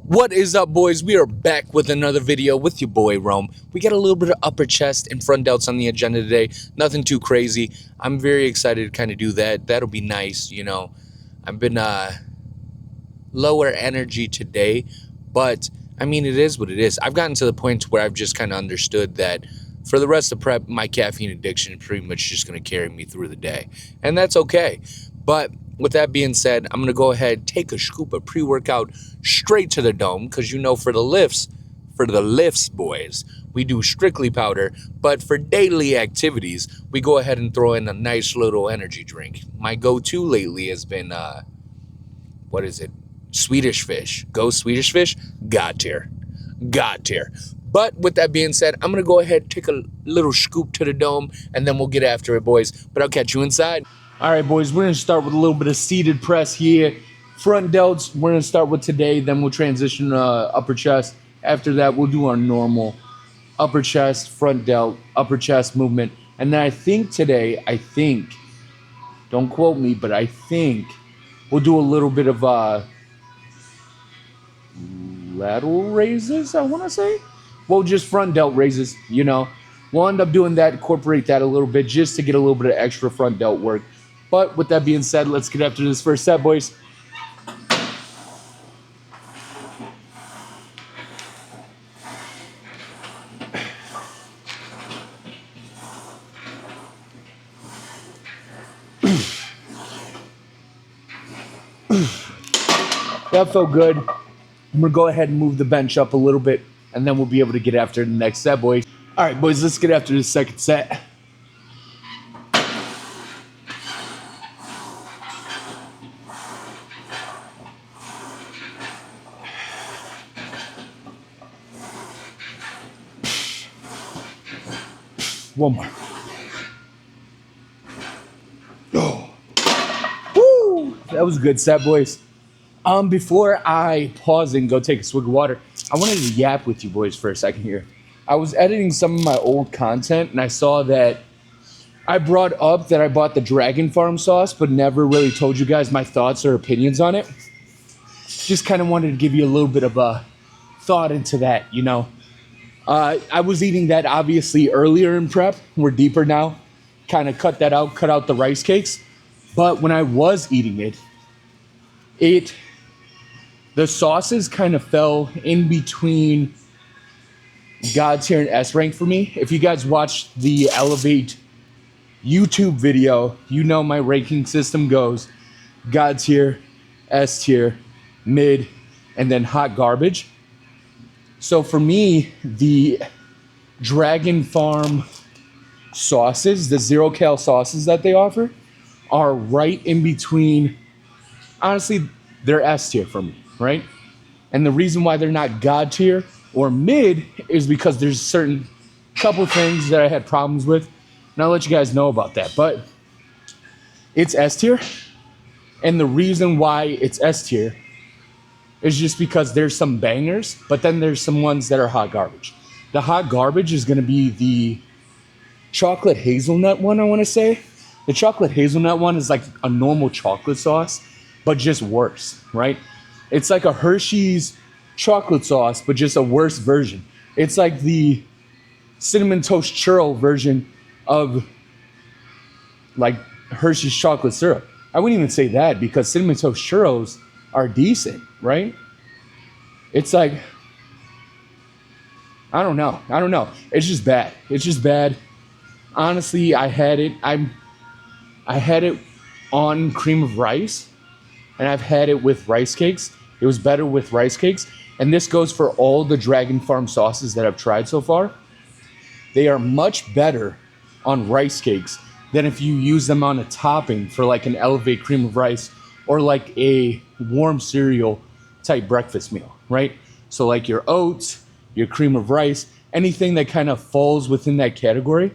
What is up, boys? We are back with another video with your boy Rome. We got a little bit of upper chest and front delts on the agenda today. Nothing too crazy. I'm very excited to kind of do that. That'll be nice, you know. I've been lower energy today, but I mean, it is what it is. I've gotten to the point where I've just kind of understood that for the rest of prep, my caffeine addiction is pretty much just going to carry me through the day, and that's okay. But with that being said, I'm going to go ahead, take a scoop of pre-workout straight to the dome, because you know, for the lifts, boys, we do strictly powder, but for daily activities, we go ahead and throw in a nice little energy drink. My go-to lately has been, what is it? Swedish Fish. Go Swedish Fish. God tier. But with that being said, I'm going to go ahead, take a little scoop to the dome, and then we'll get after it, boys. But I'll catch you inside. All right, boys, we're going to start with a little bit of seated press here. Front delts, we're going to start with today, then we'll transition to upper chest. After that, we'll do our normal upper chest, front delt, upper chest movement. And then I think today, don't quote me, but I think we'll do a little bit of lateral raises, I want to say. Well, just front delt raises, you know. We'll end up doing that, incorporate that a little bit just to get a little bit of extra front delt work. But with that being said, let's get after this first set, boys. That felt good. I'm going to go ahead and move the bench up a little bit, and then we'll be able to get after the next set, boys. All right, boys, let's get after the second set. One more. Oh. Woo! That was a good set, boys. Before I pause and go take a swig of water, I wanted to yap with you boys for a second here. I was editing some of my old content, and I saw that I brought up that I bought the Dragon Farm sauce, but never really told you guys my thoughts or opinions on it. Just kind of wanted to give you a little bit of a thought into that, you know. I was eating that obviously earlier in prep. We're deeper now. Kind of cut that out, cut out the rice cakes. But when I was eating it, the sauces kind of fell in between God tier and S rank for me. If you guys watched the Elevate YouTube video, you know my ranking system goes God tier, S tier, mid, and then hot garbage. So for me, the Dragon Farm sauces, the 0-cal sauces that they offer, are right in between. Honestly, they're S tier for me, right? And the reason why they're not God tier or mid is because there's certain couple things that I had problems with, and I'll let you guys know about that. But it's S tier, and the reason why it's S tier is just because there's some bangers, but then there's some ones that are hot garbage. The hot garbage is going to be the chocolate hazelnut one, I want to say. The chocolate hazelnut one is like a normal chocolate sauce, but just worse, right? It's like a Hershey's chocolate sauce, but just a worse version. It's like the cinnamon toast churro version of like Hershey's chocolate syrup. I wouldn't even say that, because cinnamon toast churros are decent, right? It's like, I don't know. It's just bad. Honestly, I had it on cream of rice, and I've had it with rice cakes. It was better with rice cakes, and this goes for all the Dragon Farm sauces that I've tried so far. They are much better on rice cakes than if you use them on a topping for like an Elevate cream of rice or like a warm cereal type breakfast meal, right? So like your oats, your cream of rice, anything that kind of falls within that category,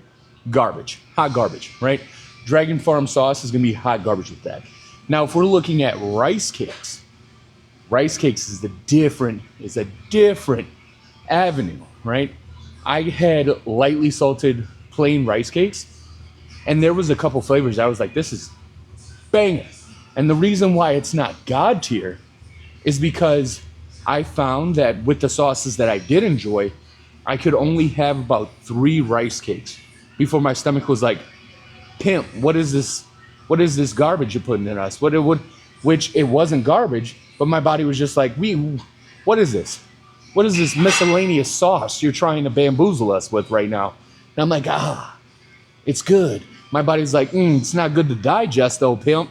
garbage, hot garbage, right? Dragon Farm sauce is gonna be hot garbage with that. Now, if we're looking at rice cakes is a different avenue, right? I had lightly salted plain rice cakes, and there was a couple flavors I was like, this is banging. And the reason why it's not God tier is because I found that with the sauces that I did enjoy, I could only have about 3 rice cakes before my stomach was like, "Pimp, what is this? What is this garbage you're putting in us?" What it would, which it wasn't garbage, but my body was just like, "We, what is this? What is this miscellaneous sauce you're trying to bamboozle us with right now?" And I'm like, it's good. My body's like, it's not good to digest though, pimp.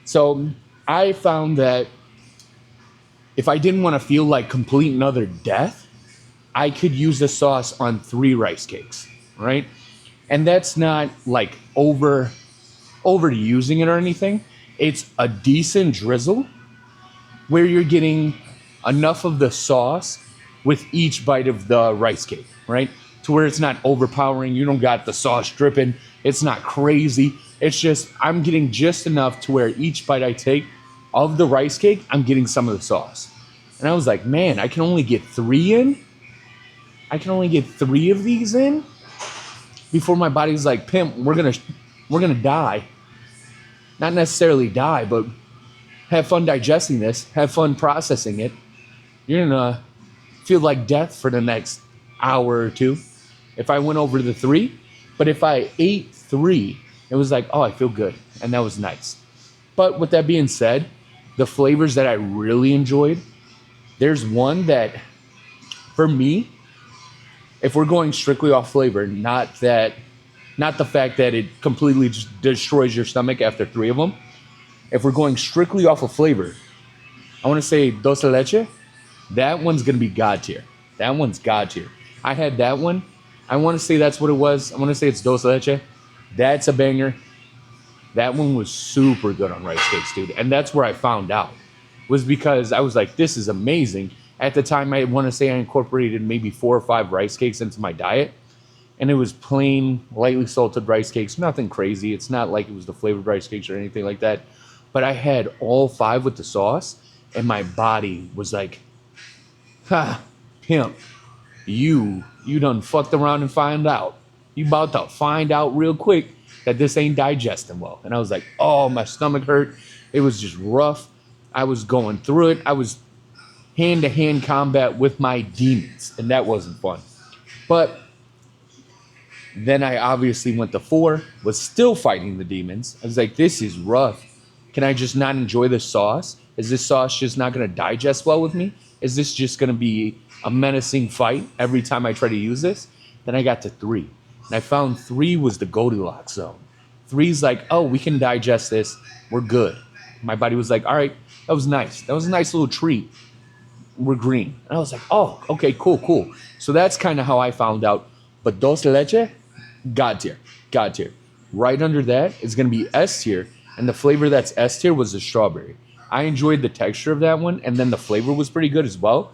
So I found that if I didn't want to feel like complete and utter death, I could use the sauce on 3 rice cakes, right? And that's not like overusing it or anything. It's a decent drizzle where you're getting enough of the sauce with each bite of the rice cake, right? To where it's not overpowering. You don't got the sauce dripping. It's not crazy. It's just, I'm getting just enough to where each bite I take of the rice cake, I'm getting some of the sauce. And I was like, man, I can only get 3 in. I can only get 3 of these in before my body's like, pimp, we're gonna die. Not necessarily die, but have fun digesting this, have fun processing it. You're gonna feel like death for the next hour or two if I went over the 3. But if I ate 3, it was like, oh, I feel good. And that was nice. But with that being said, the flavors that I really enjoyed, there's one that, for me, if we're going strictly off flavor, not the fact that it completely just destroys your stomach after 3 of them. If we're going strictly off of flavor, I want to say dulce de leche. That one's gonna be god tier. That one's god tier. I had that one. I want to say that's what it was. I want to say it's dulce de leche. That's a banger. That one was super good on rice cakes, dude. And that's where I found out. Was because I was like, this is amazing. At the time, I want to say I incorporated maybe 4 or 5 rice cakes into my diet. And it was plain, lightly salted rice cakes. Nothing crazy. It's not like it was the flavored rice cakes or anything like that. But I had all 5 with the sauce. And my body was like, ha, pimp. You done fucked around and find out. You about to find out real quick that this ain't digesting well. And I was like, oh, my stomach hurt. It was just rough. I was going through it. I was hand-to-hand combat with my demons. And that wasn't fun. But then I obviously went to 4, was still fighting the demons. I was like, this is rough. Can I just not enjoy this sauce? Is this sauce just not going to digest well with me? Is this just going to be a menacing fight every time I try to use this? Then I got to 3. And I found 3 was the Goldilocks zone. 3's like, oh, we can digest this. We're good. My body was like, all right, that was nice. That was a nice little treat. We're green. And I was like, oh, okay, cool. So that's kind of how I found out. But dulce de leche, god tier. Right under that is going to be S tier. And the flavor that's S tier was the strawberry. I enjoyed the texture of that one. And then the flavor was pretty good as well.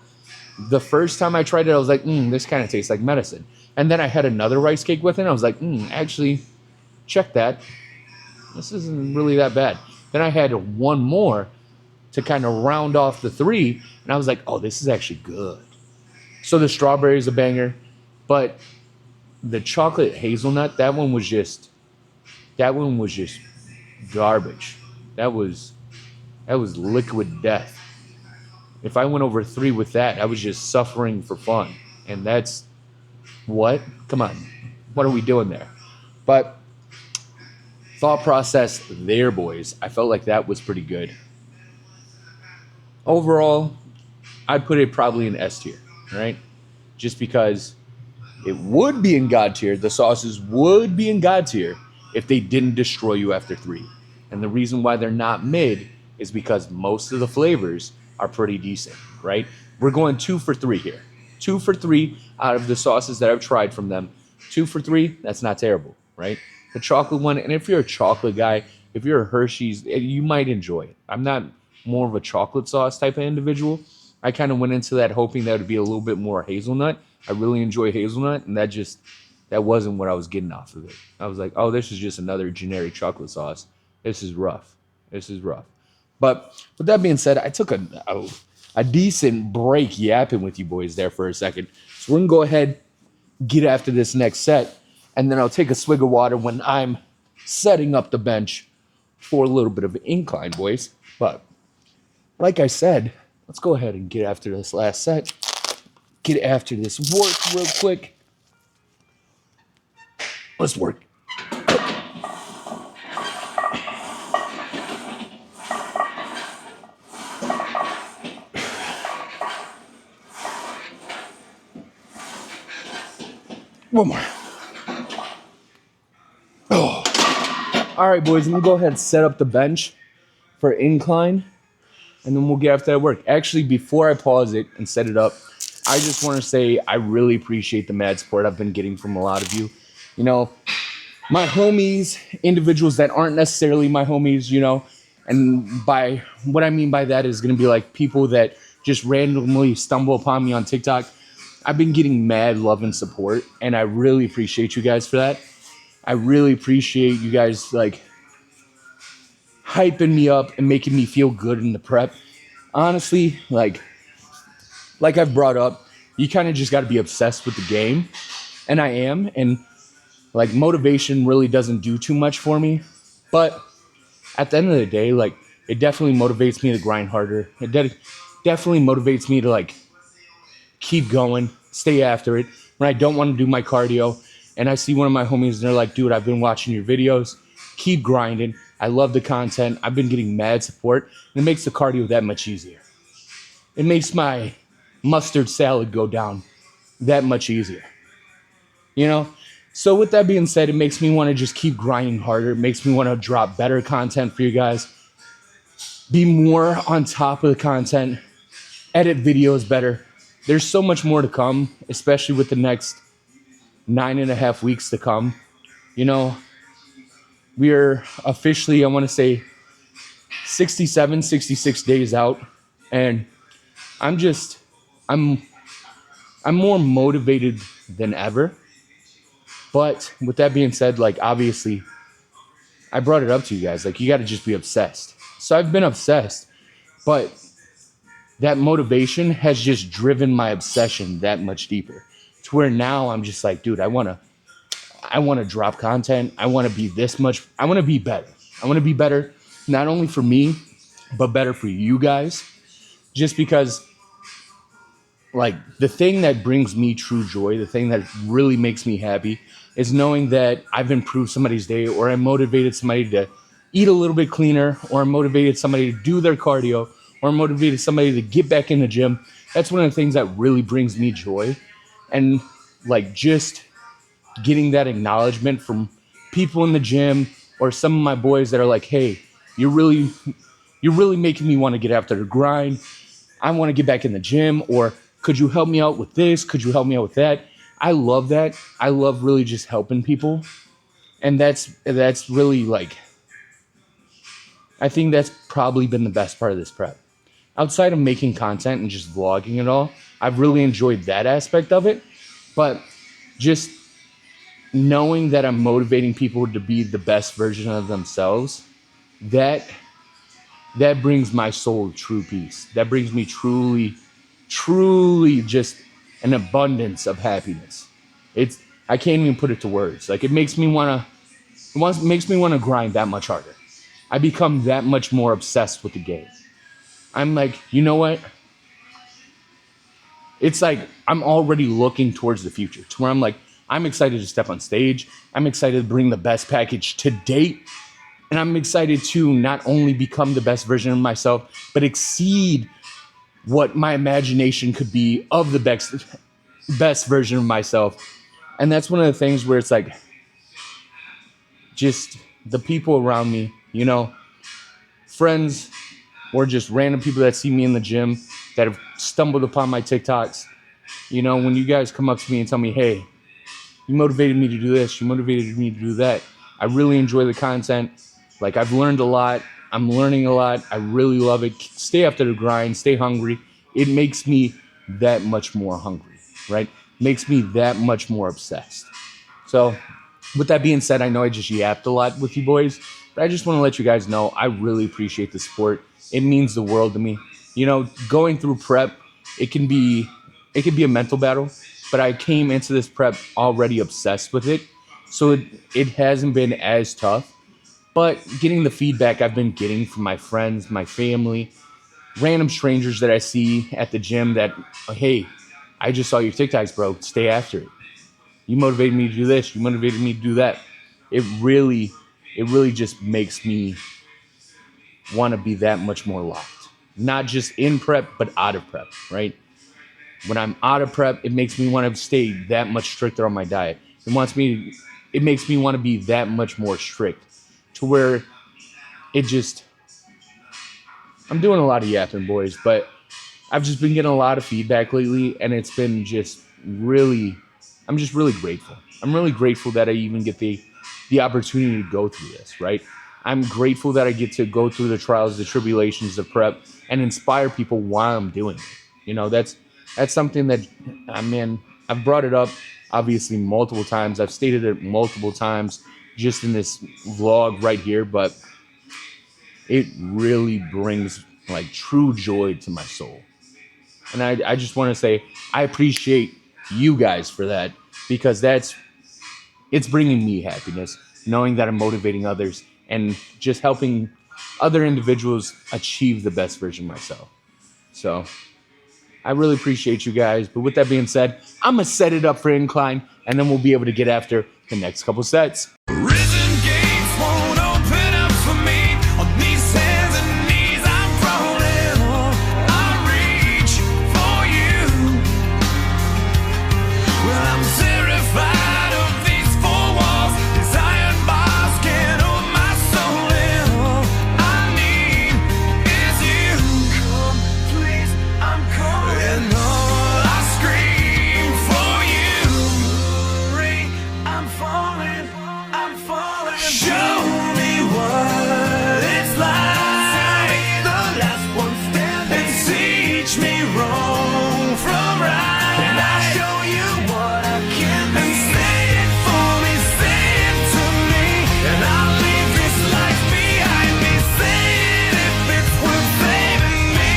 The first time I tried it, I was like, this kind of tastes like medicine. And then I had another rice cake with it. And I was like, actually, check that. This isn't really that bad. Then I had one more to kind of round off the 3. And I was like, oh, this is actually good. So the strawberry is a banger. But the chocolate hazelnut, that one was just garbage. That was liquid death. If I went over 3 with that, I was just suffering for fun. And that's what? Come on. What are we doing there? But thought process there, boys. I felt like that was pretty good. Overall, I'd put it probably in S tier, right? Just because it would be in God tier. The sauces would be in God tier if they didn't destroy you after 3. And the reason why they're not mid is because most of the flavors are pretty decent, right? We're going 2 for 3 here. 2 for 3 out of the sauces that I've tried from them. 2 for 3, that's not terrible, right? The chocolate one, and if you're a chocolate guy, if you're a Hershey's, you might enjoy it. I'm not more of a chocolate sauce type of individual. I kind of went into that hoping that it would be a little bit more hazelnut. I really enjoy hazelnut, and that wasn't what I was getting off of it. I was like, oh, this is just another generic chocolate sauce. This is rough. But with that being said, I took a decent break yapping with you boys there for a second. So we're going to go ahead, get after this next set, and then I'll take a swig of water when I'm setting up the bench for a little bit of an incline, boys. But like I said, Let's go ahead and get after this last set. Get after this work real quick. Let's work. One more. Oh. All right, boys, I'm going to go ahead and set up the bench for incline, and then we'll get after that work. Actually, before I pause it and set it up, I just want to say I really appreciate the mad support I've been getting from a lot of you. You know, my homies, individuals that aren't necessarily my homies, you know, and by what I mean by that is going to be like people that just randomly stumble upon me on TikTok. I've been getting mad love and support, and I really appreciate you guys for that. I really appreciate you guys like hyping me up and making me feel good in the prep. Honestly, like I've brought up, you kind of just got to be obsessed with the game, and I am. And like motivation really doesn't do too much for me, but at the end of the day, like it definitely motivates me to grind harder. It definitely motivates me to like keep going, stay after it. When I don't want to do my cardio and I see one of my homies and they're like, dude, I've been watching your videos, keep grinding. I love the content. I've been getting mad support, and it makes the cardio that much easier. It makes my mustard salad go down that much easier. You know? So with that being said, it makes me want to just keep grinding harder. It makes me want to drop better content for you guys, be more on top of the content, edit videos better. There's so much more to come, especially with the next 9.5 weeks to come. You know, we are officially, I want to say, 67, 66 days out. And I'm more motivated than ever. But with that being said, like obviously, I brought it up to you guys. Like you got to just be obsessed. So I've been obsessed, but that motivation has just driven my obsession that much deeper. To where now I'm just like, dude, I want to drop content. I want to be this much. I want to be better. I want to be better, not only for me, but better for you guys. Just because, like, the thing that brings me true joy, the thing that really makes me happy, is knowing that I've improved somebody's day, or I motivated somebody to eat a little bit cleaner, or I motivated somebody to do their cardio, or I motivated somebody to get back in the gym. That's one of the things that really brings me joy. And like just getting that acknowledgement from people in the gym or some of my boys that are like, hey, you're really making me want to get after the grind. I want to get back in the gym, or could you help me out with this? Could you help me out with that? I love that. I love really just helping people. And that's really like, I think that's probably been the best part of this prep. Outside of making content and just vlogging it all, I've really enjoyed that aspect of it. But just knowing that I'm motivating people to be the best version of themselves, that brings my soul true peace. That brings me truly just an abundance of happiness. I can't even put it to words. Like it makes me want to grind that much harder. I become that much more obsessed with the game. I'm like, you know what? It's like I'm already looking towards the future to where I'm like, I'm excited to step on stage. I'm excited to bring the best package to date. And I'm excited to not only become the best version of myself, but exceed what my imagination could be of the best version of myself. And that's one of the things where it's like, just the people around me, you know, friends or just random people that see me in the gym that have stumbled upon my TikToks. You know, when you guys come up to me and tell me, hey, you motivated me to do this, you motivated me to do that. I really enjoy the content. Like I've learned a lot. I'm learning a lot. I really love it. Stay after the grind, stay hungry. It makes me that much more hungry, right? Makes me that much more obsessed. So with that being said, I know I just yapped a lot with you boys, but I just want to let you guys know I really appreciate the support. It means the world to me. You know, going through prep, it can be a mental battle, but I came into this prep already obsessed with it. So it hasn't been as tough, but getting the feedback I've been getting from my friends, my family, random strangers that I see at the gym that, hey, I just saw your TikToks, bro. Stay after it. You motivated me to do this. You motivated me to do that. It really just makes me want to be that much more locked. Not just in prep, but out of prep, right? When I'm out of prep, it makes me want to stay that much stricter on my diet. It makes me want to be that much more strict to where I'm doing a lot of yapping, boys, but I've just been getting a lot of feedback lately, and it's been just really, I'm just really grateful. I'm really grateful that I even get the opportunity to go through this, right? I'm grateful that I get to go through the trials, the tribulations of prep, and inspire people while I'm doing it. That's something that, man, I've brought it up obviously multiple times. I've stated it multiple times just in this vlog right here, but it really brings like true joy to my soul. And I just want to say I appreciate you guys for that, because it's bringing me happiness, knowing that I'm motivating others and just helping other individuals achieve the best version of myself. So I really appreciate you guys. But with that being said, I'm going to set it up for incline, and then we'll be able to get after the next couple sets. Risen gates won't open up for me. On these hands and knees I'm crawling. I reach for you. Well, I'm terrified of these four walls. These iron bars can't hold my soul in. All I need is you. Come, please, I'm calling. And all I scream for you. I'm falling, I'm falling. Show me what it's like. The last one standing. And teach me wrong from right. And I'll show you what I can be. And say it for me, say it to me. And I'll leave this life behind me. Say it if it's worth saving me.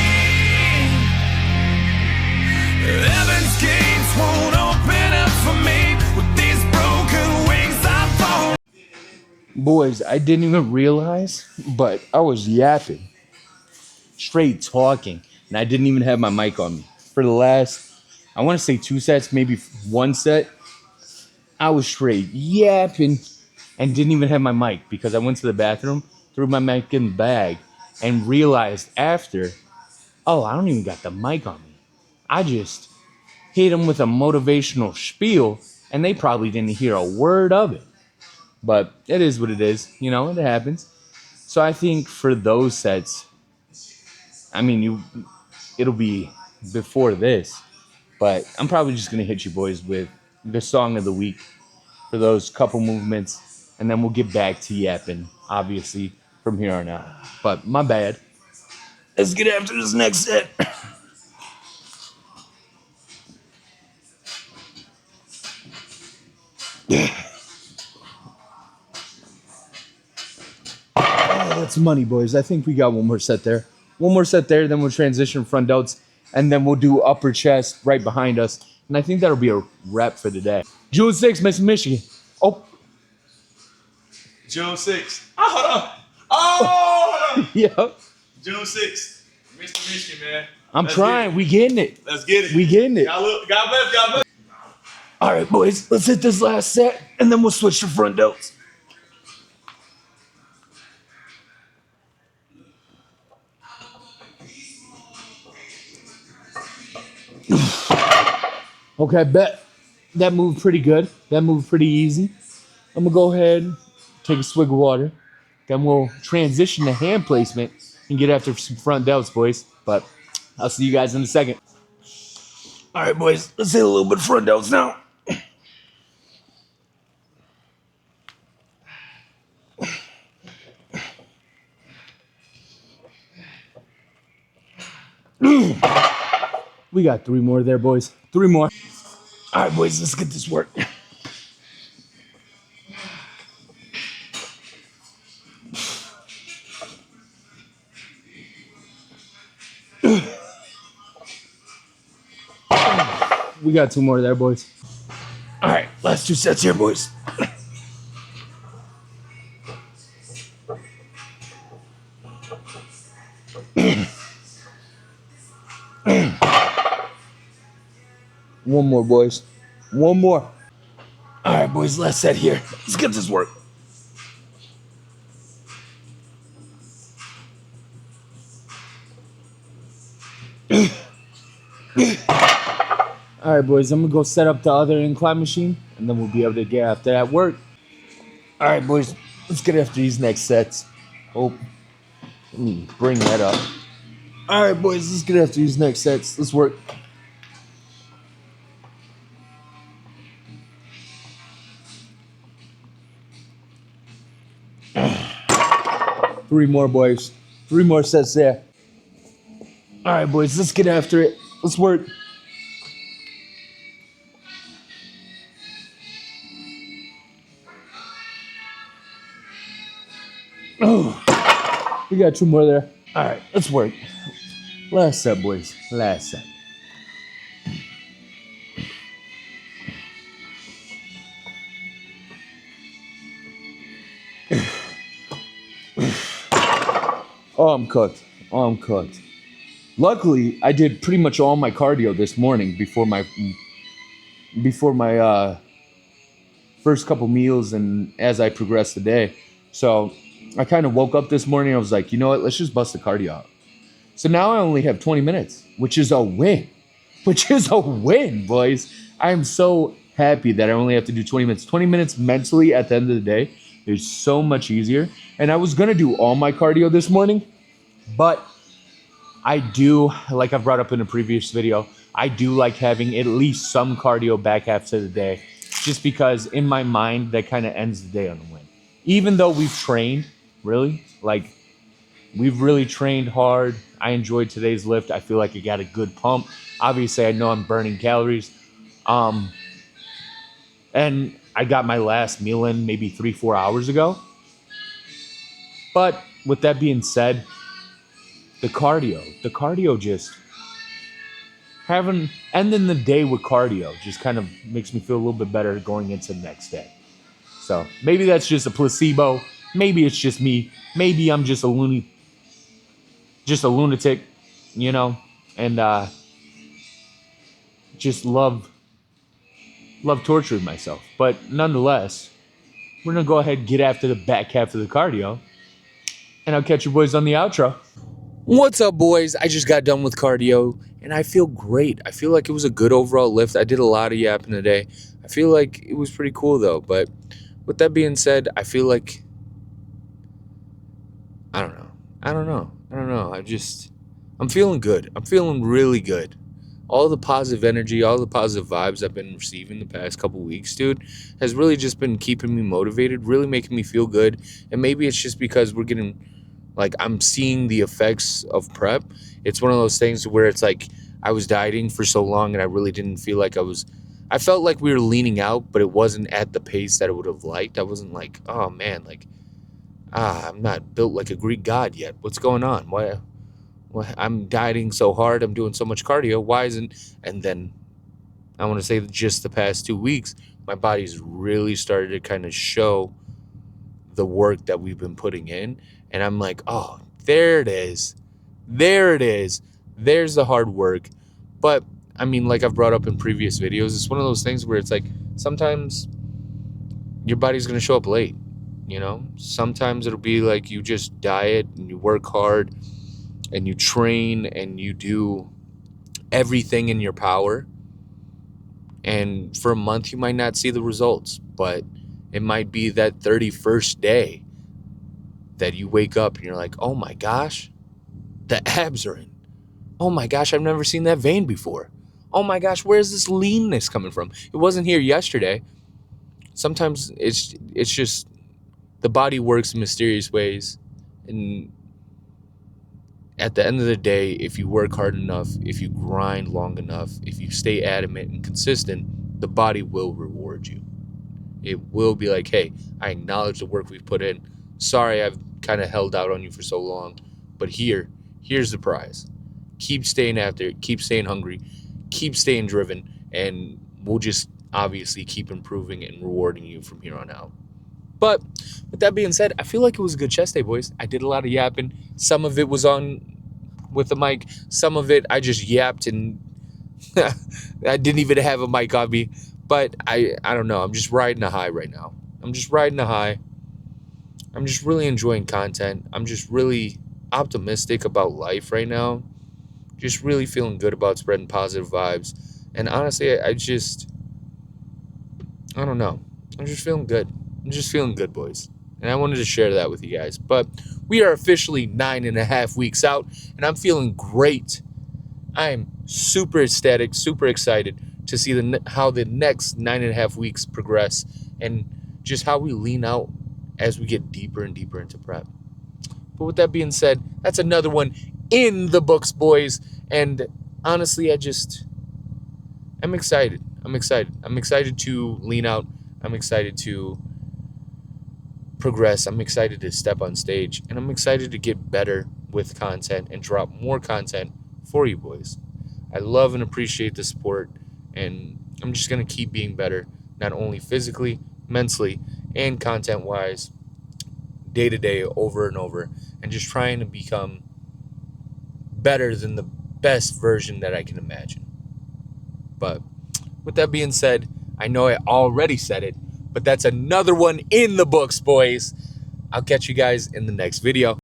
Heaven's gates won't open up for me. With these broken wings I fall. Boys, I didn't even realize, but I was yapping, straight talking, and I didn't even have my mic on me. For the last, I want to say 2 sets, maybe 1 set, I was straight yapping and didn't even have my mic because I went to the bathroom, threw my mic in the bag, and realized after, oh, I don't even got the mic on me. I just hit them with a motivational spiel, and they probably didn't hear a word of it. But it is what it is, it happens. So I think for those sets, I mean, it'll be before this, but I'm probably just going to hit you boys with the song of the week for those couple movements, and then we'll get back to yapping, obviously, from here on out. But my bad. Let's get after this next set. Oh, that's money, boys. I think we got one more set there. One more set there, then we'll transition front delts, and then we'll do upper chest right behind us. And I think that'll be a wrap for today. June 6th, Michigan. Oh. June 6th. Oh, hold on. Oh, hold on. Yep. June 6th. Mr. Michigan, man. I'm trying. We getting it. Let's get it. We getting it. God bless. God bless. All right, boys. Let's hit this last set, and then we'll switch to front delts. Okay, bet. That moved pretty good. That moved pretty easy. I'm going to go ahead, take a swig of water. Then we'll transition to hand placement and get after some front delts, boys. But I'll see you guys in a second. All right, boys. Let's hit a little bit of front delts now. We got 3 more there, boys. 3 more. All right, boys, let's get this work. We got 2 more there, boys. All right, last 2 sets here, boys. One more, boys. One more. All right, boys, last set here. Let's get this work. All right, boys, I'm gonna go set up the other incline machine, and then we'll be able to get after that work. All right, boys, let's get after these next sets. Oh, let me bring that up. All right, boys, let's get after these next sets. Let's work. Three more, boys. Three more sets there. All right, boys, let's get after it. Let's work. Oh, we got two more there. All right, let's work. Last set, boys. Last set. Oh, I'm cooked. Oh, I'm cooked. Luckily, I did pretty much all my cardio this morning before my first couple meals and as I progressed the day. So I kind of woke up this morning. I was like, you know what? Let's just bust the cardio out. So now I only have 20 minutes, which is a win. Which is a win, boys. I am so happy that I only have to do 20 minutes. 20 minutes mentally at the end of the day is so much easier. And I was going to do all my cardio this morning, but I do, like I've brought up in a previous video, I do like having at least some cardio back half of the day, just because in my mind, that kind of ends the day on a win. Even though we've trained, really, like we've really trained hard. I enjoyed today's lift. I feel like I got a good pump. Obviously, I know I'm burning calories. And I got my last meal in maybe 3-4 hours ago. But with that being said, the cardio just ending the day with cardio just kind of makes me feel a little bit better going into the next day. So maybe that's just a placebo. Maybe it's just me. Maybe I'm just a lunatic, you know, and just love torturing myself. But nonetheless, we're gonna go ahead and get after the back half of the cardio, and I'll catch you boys on the outro. What's up, boys? I just got done with cardio, and I feel great. I feel like it was a good overall lift. I did a lot of yapping today. I feel like it was pretty cool, though. But with that being said, I feel like, I don't know. I'm feeling good. I'm feeling really good. All the positive energy, all the positive vibes I've been receiving the past couple weeks, dude, has really just been keeping me motivated, really making me feel good. And maybe it's just because we're getting, like, I'm seeing the effects of prep. It's one of those things where it's like I was dieting for so long and I really didn't feel like I felt like we were leaning out, but it wasn't at the pace that I would have liked. I wasn't like, oh man, like, I'm not built like a Greek god yet. What's going on? Why I'm dieting so hard, I'm doing so much cardio. Why isn't? And then I want to say that just the past 2 weeks, my body's really started to kind of show the work that we've been putting in. And I'm like, oh, there it is. There's the hard work. But I mean, like I've brought up in previous videos, it's one of those things where it's like sometimes your body's going to show up late. You know, sometimes it'll be like you just diet and you work hard and you train and you do everything in your power. And for a month, you might not see the results, but it might be that 31st day that you wake up and you're like, oh my gosh, the abs are in. Oh my gosh, I've never seen that vein before. Oh my gosh, where's this leanness coming from? It wasn't here yesterday. Sometimes it's just the body works in mysterious ways. And at the end of the day, if you work hard enough, if you grind long enough, if you stay adamant and consistent, the body will reward you. It will be like, hey, I acknowledge the work we've put in. Sorry, I've kind of held out on you for so long, but here's the prize. Keep staying after it, keep staying hungry, keep staying driven, and we'll just obviously keep improving and rewarding you from here on out. But with that being said, I feel like it was a good chest day, boys. I did a lot of yapping. Some of it was on with the mic. Some of it I just yapped and I didn't even have a mic on me, but I don't know. I'm just riding a high right now. I'm just riding a high. I'm just really enjoying content. I'm just really optimistic about life right now. Just really feeling good about spreading positive vibes. And honestly, I don't know. I'm just feeling good. I'm just feeling good, boys. And I wanted to share that with you guys. But we are officially 9.5 weeks out, and I'm feeling great. I am super ecstatic, super excited to see how the next 9.5 weeks progress and just how we lean out as we get deeper and deeper into prep. But with that being said, that's another one in the books, boys. And honestly, I'm excited. I'm excited. I'm excited to lean out. I'm excited to progress. I'm excited to step on stage. And I'm excited to get better with content and drop more content for you boys. I love and appreciate the support. And I'm just going to keep being better, not only physically, mentally, and content-wise, day to day, over and over. And just trying to become better than the best version that I can imagine. But with that being said, I know I already said it, but that's another one in the books, boys. I'll catch you guys in the next video.